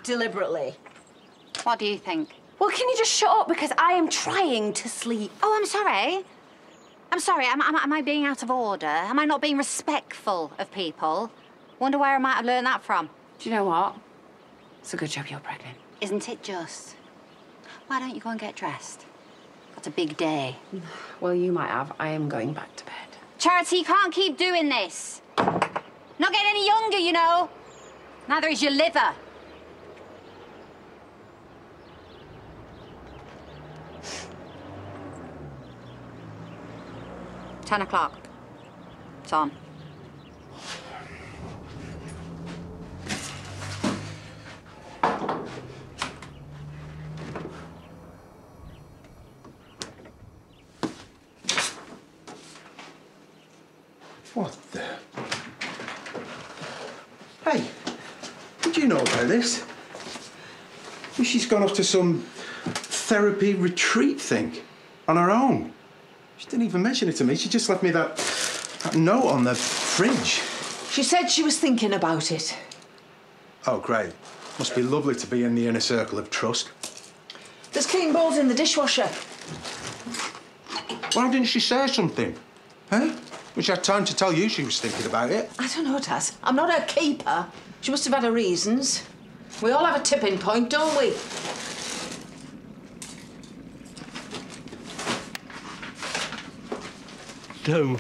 deliberately. What do you think? Well, can you just shut up? Because I am trying to sleep. Oh, I'm sorry. I'm sorry. Am I being out of order? Am I not being respectful of people? Wonder where I might have learned that from. Do you know what? It's a good job you're pregnant. Isn't it just? Why don't you go and get dressed? Got a big day. Well, you might have. I am going back to bed. Charity, you can't keep doing this. Not getting any younger, you know. Neither is your liver. $10. It's on. What the? Hey, did you know about this? She's gone off to some therapy retreat thing on her own. She didn't even mention it to me. She just left me that note on the fridge. She said she was thinking about it. Oh, great. Must be lovely to be in the inner circle of trust. There's clean bowls in the dishwasher. Why didn't she say something? Huh? When she had time to tell you she was thinking about it. I don't know, Taz. I'm not her keeper. She must have had her reasons. We all have a tipping point, don't we? So,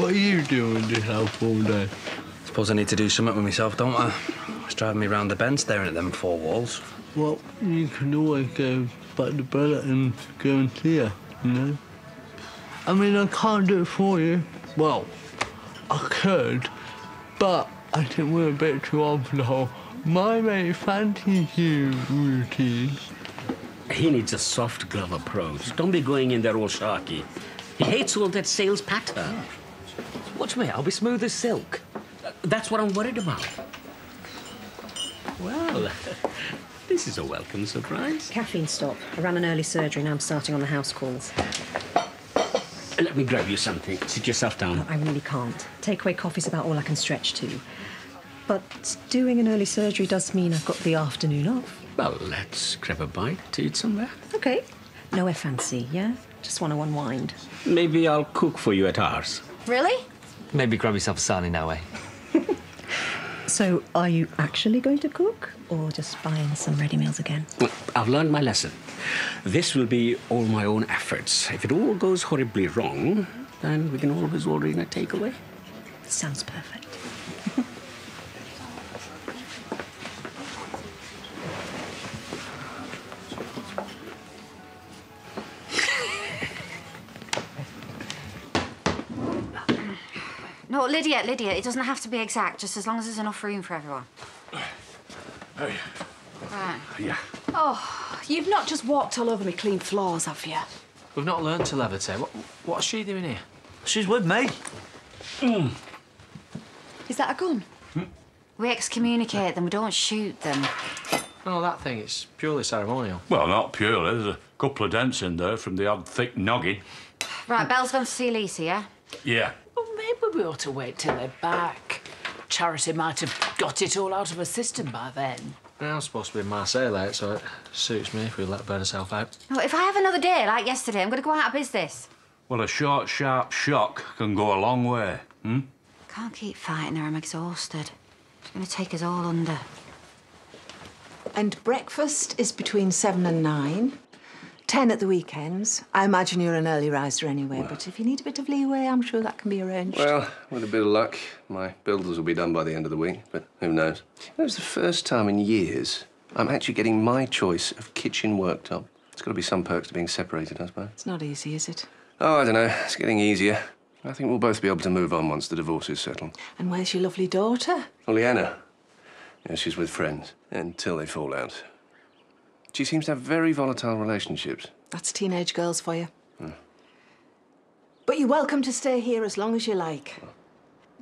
what are you doing this house all day? Suppose I need to do something with myself, don't I? It's driving me round the bend staring at them four walls. Well, you can always go back to bed and go and see her, you know? I mean, I can't do it for you. Well, I could, but I think we're a bit too old for the whole my mate fancies you routine. He needs a soft glove approach. Don't be going in there all sharky. He hates all that sales patter. Watch me, I'll be smooth as silk. That's what I'm worried about. Well, this is a welcome surprise. Caffeine stop. I ran an early surgery, now I'm starting on the house calls. Let me grab you something. Sit yourself down. I really can't. Takeaway coffee's about all I can stretch to. But doing an early surgery does mean I've got the afternoon off. Well, let's grab a bite to eat somewhere. OK. Nowhere fancy, yeah? Just want to unwind. Maybe I'll cook for you at ours. Really? Maybe grab yourself a sarnie now, eh? So, are you actually going to cook? Or just buying some ready meals again? Well, I've learned my lesson. This will be all my own efforts. If it all goes horribly wrong, then we can always order in a takeaway. Sounds perfect. No, Lydia, it doesn't have to be exact, just as long as there's enough room for everyone. Hey. Right. Yeah. Oh, you've not just walked all over me clean floors, have you? We've not learned to levitate. What's she doing here? She's with me. Is that a gun? We excommunicate them, we don't shoot them. Oh, that thing, it's purely ceremonial. Well, not purely. There's a couple of dents in there from the odd thick noggin. Right, Belle's gone to see Lisa, yeah? Yeah. Well, maybe we ought to wait till they're back. Charity might have got it all out of her system by then. Yeah, I'm supposed to be in Marseille late, so it suits me if we let her burn herself out. No, if I have another day like yesterday, I'm going to go out of business. Well, a short, sharp shock can go a long way, Can't keep fighting her, I'm exhausted. She's going to take us all under. And breakfast is between 7 and 9. 10 at the weekends. I imagine you're an early riser anyway, but if you need a bit of leeway, I'm sure that can be arranged. Well, with a bit of luck, my builders will be done by the end of the week, but who knows? It was the first time in years I'm actually getting my choice of kitchen worktop. It's got to be some perks to being separated, I suppose. It's not easy, is it? Oh, I don't know. It's getting easier. I think we'll both be able to move on once the divorce is settled. And where's your lovely daughter? Oh, Leanna. Yeah, she's with friends until they fall out. She seems to have very volatile relationships. That's teenage girls for you. But you're welcome to stay here as long as you like.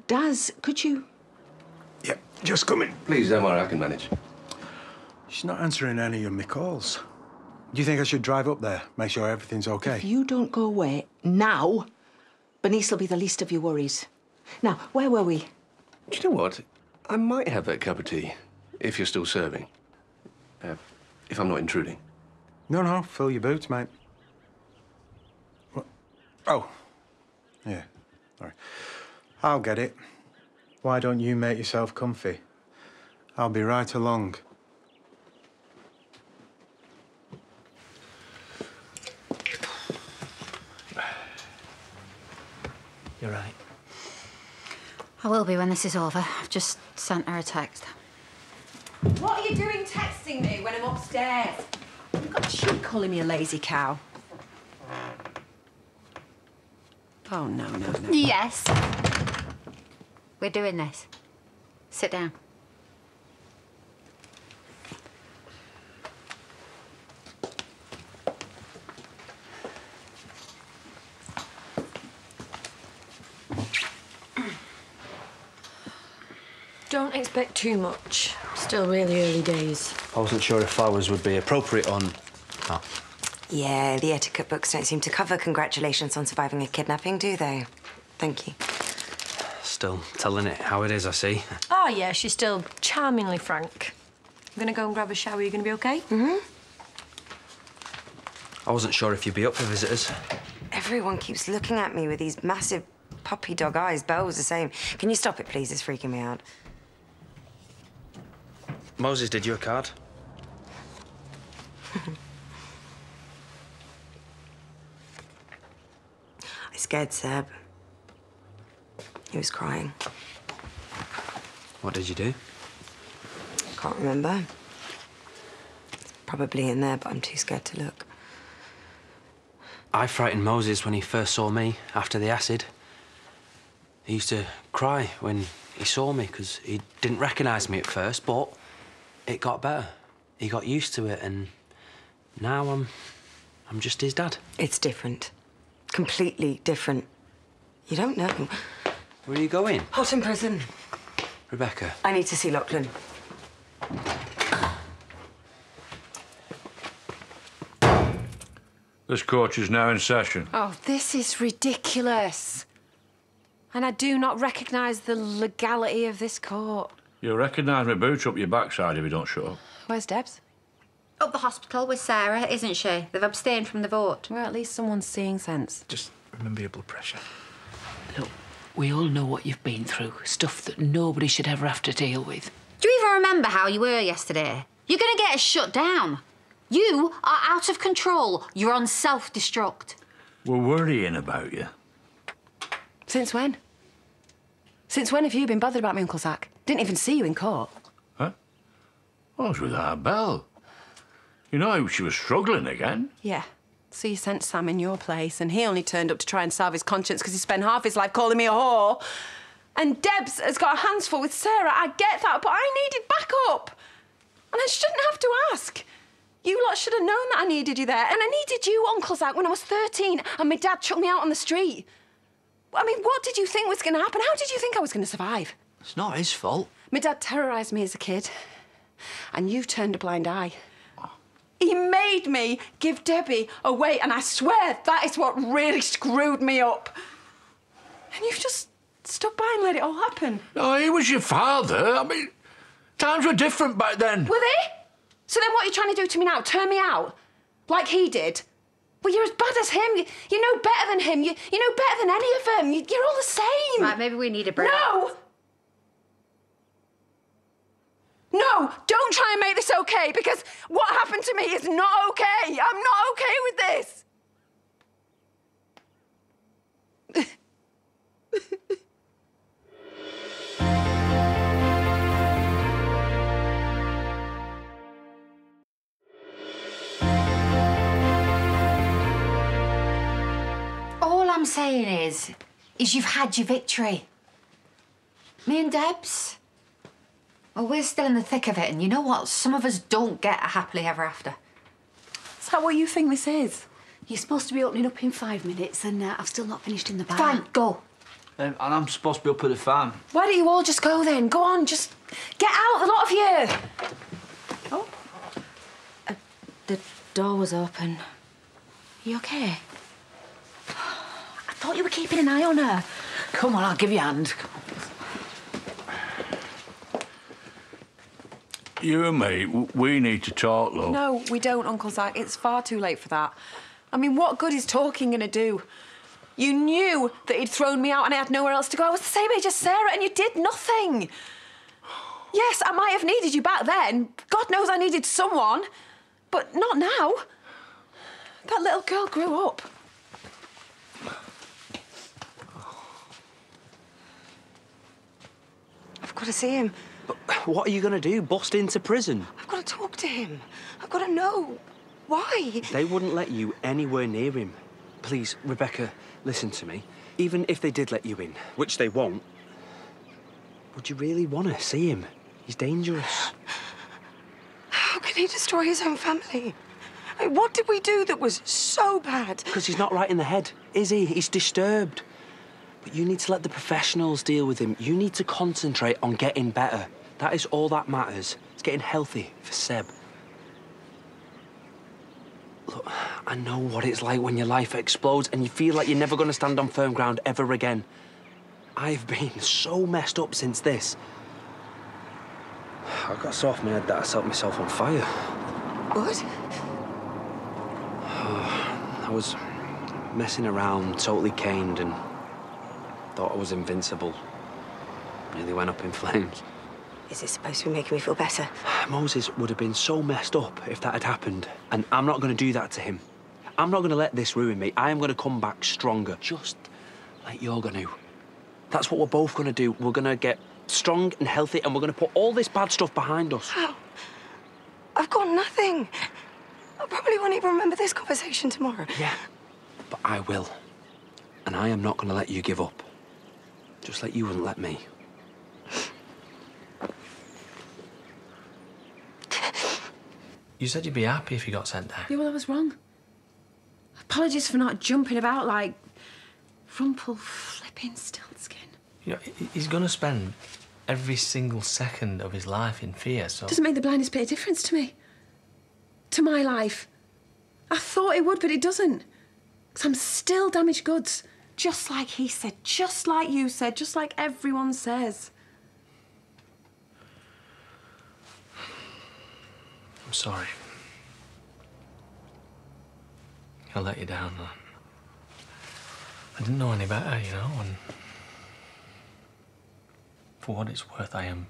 Daz, could you... Yep, just coming. Please, don't worry, I can manage. She's not answering any of my calls. Do you think I should drive up there, make sure everything's okay? If you don't go away now, Bernice will be the least of your worries. Now, where were we? Do you know what? I might have that cup of tea, if you're still serving. If I'm not intruding. No, fill your boots, mate. What? Oh. Yeah, sorry. I'll get it. Why don't you make yourself comfy? I'll be right along. You're right. I will be when this is over. I've just sent her a text. What are you doing texting me when I'm upstairs? You've got she calling me a lazy cow. Oh, no. Yes. We're doing this. Sit down. Don't expect too much. Still really early days. I wasn't sure if flowers would be appropriate on... Oh. Yeah, the etiquette books don't seem to cover congratulations on surviving a kidnapping, do they? Thank you. Still telling it how it is, I see. Oh, yeah, she's still charmingly frank. I'm gonna go and grab a shower. You gonna be OK? Mm-hmm. I wasn't sure if you'd be up for visitors. Everyone keeps looking at me with these massive puppy dog eyes. Belle was the same. Can you stop it, please? It's freaking me out. Moses did you a card. I scared Seb. He was crying. What did you do? Can't remember. It's probably in there, but I'm too scared to look. I frightened Moses when he first saw me after the acid. He used to cry when he saw me because he didn't recognise me at first, but it got better. He got used to it, and now I'm just his dad. It's different. Completely different. You don't know. Where are you going? Hot in prison. Rebecca. I need to see Lachlan. This court is now in session. Oh, this is ridiculous. And I do not recognise the legality of this court. You'll recognise my boot up your backside if you don't shut up. Where's Debs? Up the hospital with Sarah, isn't she? They've abstained from the vote. Well, at least someone's seeing sense. Just remember your blood pressure. Look, we all know what you've been through. Stuff that nobody should ever have to deal with. Do you even remember how you were yesterday? You're going to get us shut down. You are out of control. You're on self-destruct. We're worrying about you. Since when? Since when have you been bothered about me, Uncle Zach? Didn't even see you in court. Huh? I was with our Belle. You know, she was struggling again. Yeah. So you sent Sam in your place, and he only turned up to try and salve his conscience because he spent half his life calling me a whore. And Debs has got her hands full with Sarah. I get that, but I needed backup. And I shouldn't have to ask. You lot should have known that I needed you there. And I needed you, Uncle Zach, when I was 13 and my dad chucked me out on the street. I mean, what did you think was going to happen? How did you think I was going to survive? It's not his fault. My dad terrorised me as a kid, and you turned a blind eye. He made me give Debbie away, and I swear that is what really screwed me up. And you've just stood by and let it all happen. No, he was your father. I mean, times were different back then. Were they? So then what are you trying to do to me now? Turn me out? Like he did? Well, you're as bad as him. You know better than him. You know better than any of them. You're all the same. Right, maybe we need a break. No! No, don't try and make this okay, because what happened to me is not okay. I'm not okay with this. All I'm saying is you've had your victory. Me and Debs, well, we're still in the thick of it, and you know what? Some of us don't get a happily ever after. Is that what you think this is? You're supposed to be opening up in 5 minutes, and I've still not finished in the bar. Fine, go. And I'm supposed to be up at the farm. Why don't you all just go then? Go on, just get out, the lot of you. Oh. The door was open. You okay? I thought you were keeping an eye on her. Come on, I'll give you a hand. You and me, we need to talk, love. No, we don't, Uncle Zach. It's far too late for that. I mean, what good is talking gonna do? You knew that he'd thrown me out and I had nowhere else to go. I was the same age as Sarah and you did nothing. Yes, I might have needed you back then. God knows I needed someone. But not now. That little girl grew up. I've got to see him. But what are you going to do? Bust into prison? I've got to talk to him. I've got to know. Why? They wouldn't let you anywhere near him. Please, Rebecca, listen to me. Even if they did let you in, which they won't, would you really want to see him? He's dangerous. How can he destroy his own family? I mean, what did we do that was so bad? Because he's not right in the head, is he? He's disturbed. But you need to let the professionals deal with him. You need to concentrate on getting better. That is all that matters. It's getting healthy for Seb. Look, I know what it's like when your life explodes and you feel like you're never going to stand on firm ground ever again. I've been so messed up since this. I got so off my head that I set myself on fire. What? I was messing around, totally caned, and thought I was invincible. Nearly went up in flames. Is it supposed to be making me feel better? Moses would have been so messed up if that had happened, and I'm not going to do that to him. I'm not going to let this ruin me. I am going to come back stronger, just like you're going to. That's what we're both going to do. We're going to get strong and healthy, and we're going to put all this bad stuff behind us. How? I've got nothing. I probably won't even remember this conversation tomorrow. Yeah, but I will. And I am not going to let you give up. Just like you wouldn't let me. You said you'd be happy if you got sent there. Yeah, well, I was wrong. Apologies for not jumping about like Rumpel-flipping-Stiltskin. You know, he's going to spend every single second of his life in fear, so... Doesn't make the blindest bit of difference to me. To my life. I thought it would, but it doesn't. Because I'm still damaged goods. Just like he said, just like you said, just like everyone says. I'm sorry. I let you down. I didn't know any better, you know, and... For what it's worth, I'm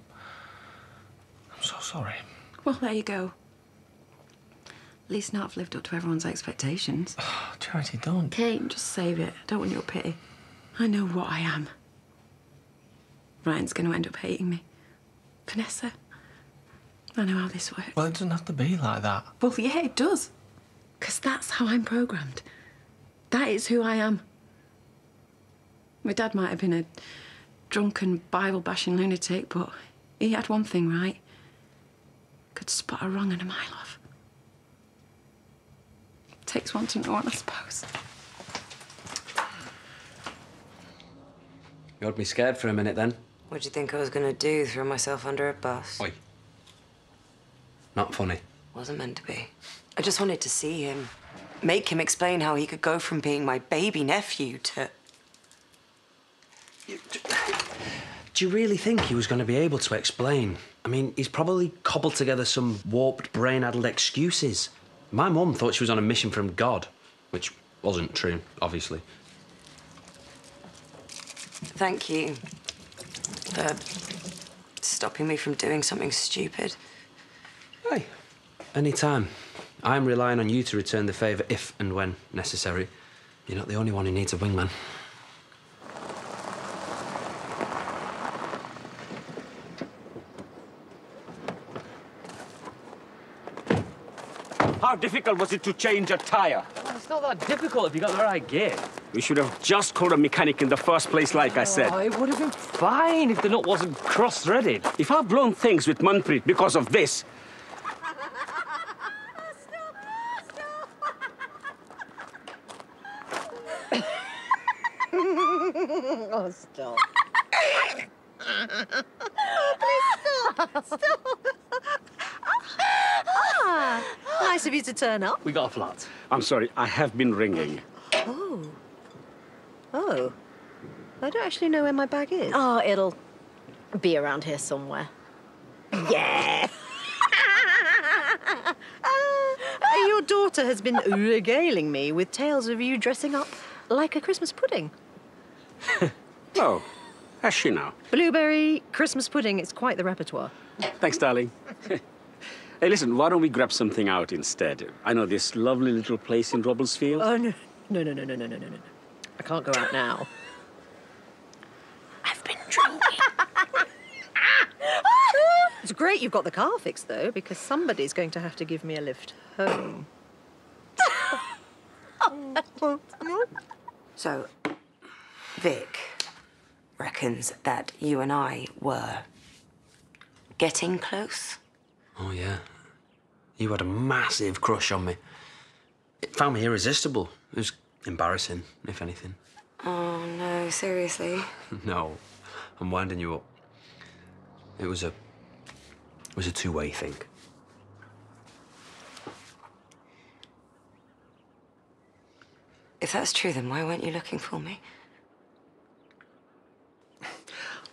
so sorry. Well, there you go. At least now I've lived up to everyone's expectations. Oh, Charity, don't. Kate, just save it. I don't want your pity. I know what I am. Ryan's going to end up hating me. Vanessa, I know how this works. Well, it doesn't have to be like that. Well, yeah, it does. Because that's how I'm programmed. That is who I am. My dad might have been a drunken, Bible-bashing lunatic, but he had one thing right. Could spot a wrong and a mile off. Takes one to know one, I suppose. You had me scared for a minute then. What do you think I was going to do? Throw myself under a bus? Oi. Not funny. Wasn't meant to be. I just wanted to see him. Make him explain how he could go from being my baby nephew to... Do you really think he was going to be able to explain? I mean, he's probably cobbled together some warped, brain-addled excuses. My mum thought she was on a mission from God, which wasn't true, obviously. Thank you for stopping me from doing something stupid. Hey, any time. I'm relying on you to return the favour if and when necessary. You're not the only one who needs a wingman. How difficult was it to change a tyre? Well, it's not that difficult if you got the right gear. We should have just called a mechanic in the first place, like I said. Oh, it would have been fine if the nut wasn't cross-threaded. If I've blown things with Manpreet because of this... Oh, stop. Please stop. Stop. Ah, nice of you to turn up. We got a flat. I'm sorry, I have been ringing. Oh. Oh. I don't actually know where my bag is. Oh, it'll be around here somewhere. Yeah. Your daughter has been regaling me with tales of you dressing up like a Christmas pudding. Oh, has she now? Blueberry Christmas pudding, it's quite the repertoire. Thanks, darling. Hey, listen, why don't we grab something out instead? I know this lovely little place in Robblesfield. Oh, no. No. I can't go out now. I've been drinking. It's great you've got the car fixed, though, because somebody's going to have to give me a lift home. So, Vic reckons that you and I were getting close. Oh, yeah. You had a massive crush on me. It found me irresistible. It was embarrassing, if anything. Oh, no, seriously? No, I'm winding you up. It was a two-way thing. If that's true, then why weren't you looking for me?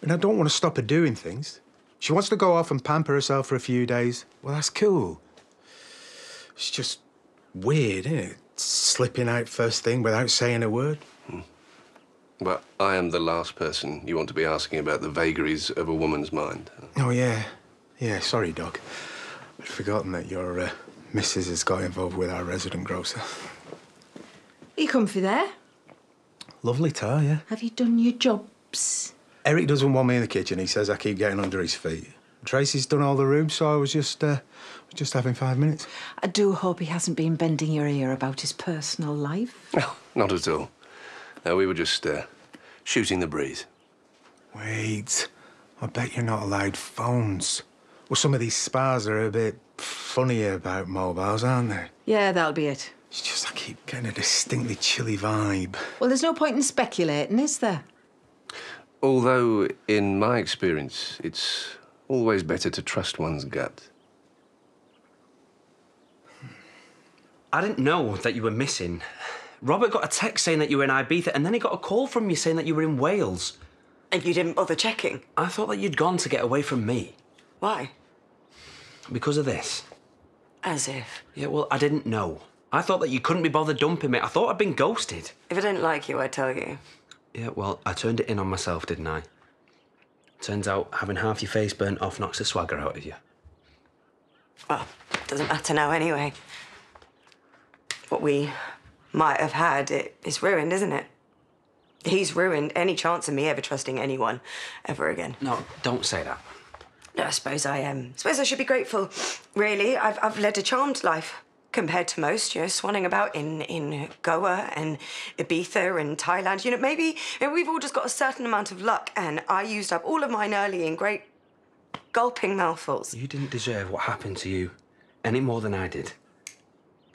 And I don't want to stop her doing things. She wants to go off and pamper herself for a few days. Well, that's cool. It's just weird, isn't it? Slipping out first thing without saying a word. But I am the last person you want to be asking about the vagaries of a woman's mind. Oh, yeah. Yeah, sorry, Doc. I'd forgotten that your missus has got involved with our resident grocer. Are you comfy there? Lovely tar, yeah. Have you done your jobs? Eric doesn't want me in the kitchen. He says I keep getting under his feet. Tracy's done all the rooms, so I was just having 5 minutes. I do hope he hasn't been bending your ear about his personal life. No, not at all. We were just shooting the breeze. Wait, I bet you're not allowed phones. Well, some of these spas are a bit funny about mobiles, aren't they? Yeah, that'll be it. It's just I keep getting a distinctly chilly vibe. Well, there's no point in speculating, is there? Although, in my experience, it's always better to trust one's gut. I didn't know that you were missing. Robert got a text saying that you were in Ibiza, and then he got a call from you saying that you were in Wales. And you didn't bother checking? I thought that you'd gone to get away from me. Why? Because of this. As if. Yeah, well, I didn't know. I thought that you couldn't be bothered dumping me. I thought I'd been ghosted. If I didn't like you, I'd tell you. Yeah, well, I turned it in on myself, didn't I? Turns out having half your face burnt off knocks the swagger out of you. Well, doesn't matter now anyway. What we might have had, it's ruined, isn't it? He's ruined any chance of me ever trusting anyone ever again. No, don't say that. No, I suppose I am. I suppose I should be grateful, really. I've led a charmed life compared to most, you know, swanning about in Goa and Ibiza and Thailand. You know, maybe we've all just got a certain amount of luck, and I used up all of mine early in great gulping mouthfuls. You didn't deserve what happened to you any more than I did.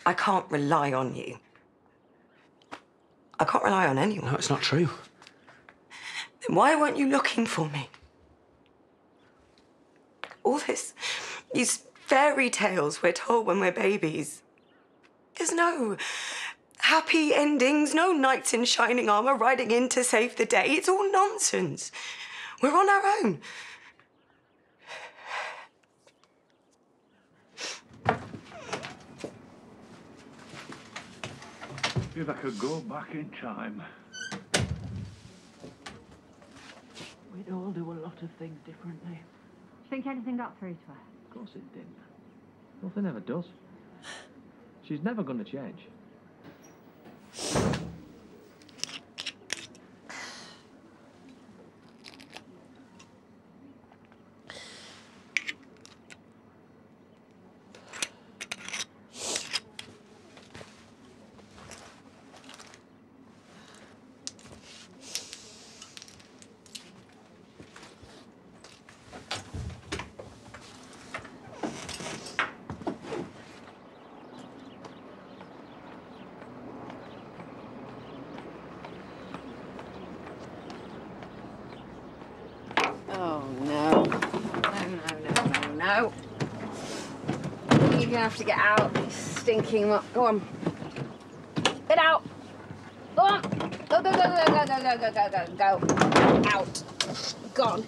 I can't rely on you. I can't rely on anyone. No, it's not true. Then why weren't you looking for me? All these fairy tales we're told when we're babies. There's no happy endings, no knights in shining armour riding in to save the day. It's all nonsense. We're on our own. If I could go back in time. We'd all do a lot of things differently. Think anything got through to her? Of course it didn't. Nothing ever does. She's never going to change. No. You're gonna have to get out, you stinking mutt. Go on. Get out. Go on. Go, go, go, go, go, go, go, go, go, go, go. Out. Gone.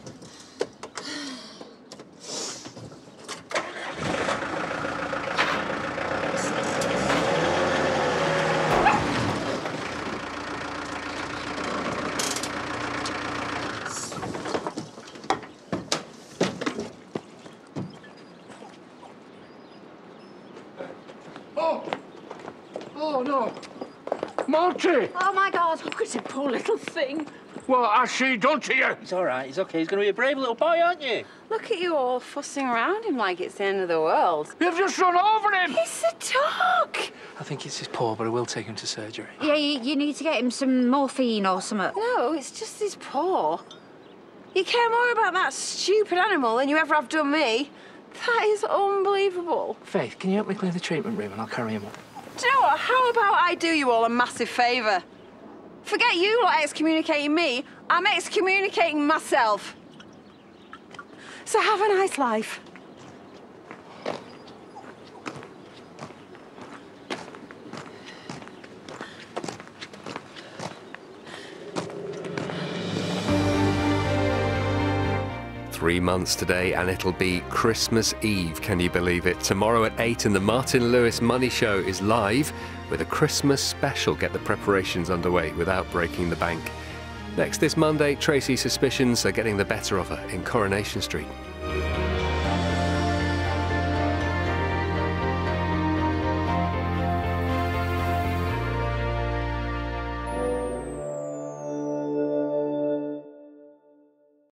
Monty! Oh, my God. Look at him, poor little thing. What has she done to you? He's all right. He's okay. He's going to be a brave little boy, aren't you? Look at you all fussing around him like it's the end of the world. You've just run over him! He's a dog! I think it's his paw, but I will take him to surgery. Yeah, you need to get him some morphine or something. No, it's just his paw. You care more about that stupid animal than you ever have done me. That is unbelievable. Faith, can you help me clear the treatment room and I'll carry him up? Do you know what? How about I do you all a massive favour? Forget you lot excommunicating me. I'm excommunicating myself. So have a nice life. Three months today, and it'll be Christmas Eve, can you believe it? Tomorrow at 8, and the Martin Lewis Money Show is live with a Christmas special. Get the preparations underway without breaking the bank. Next this Monday, Tracy's suspicions are getting the better of her in Coronation Street.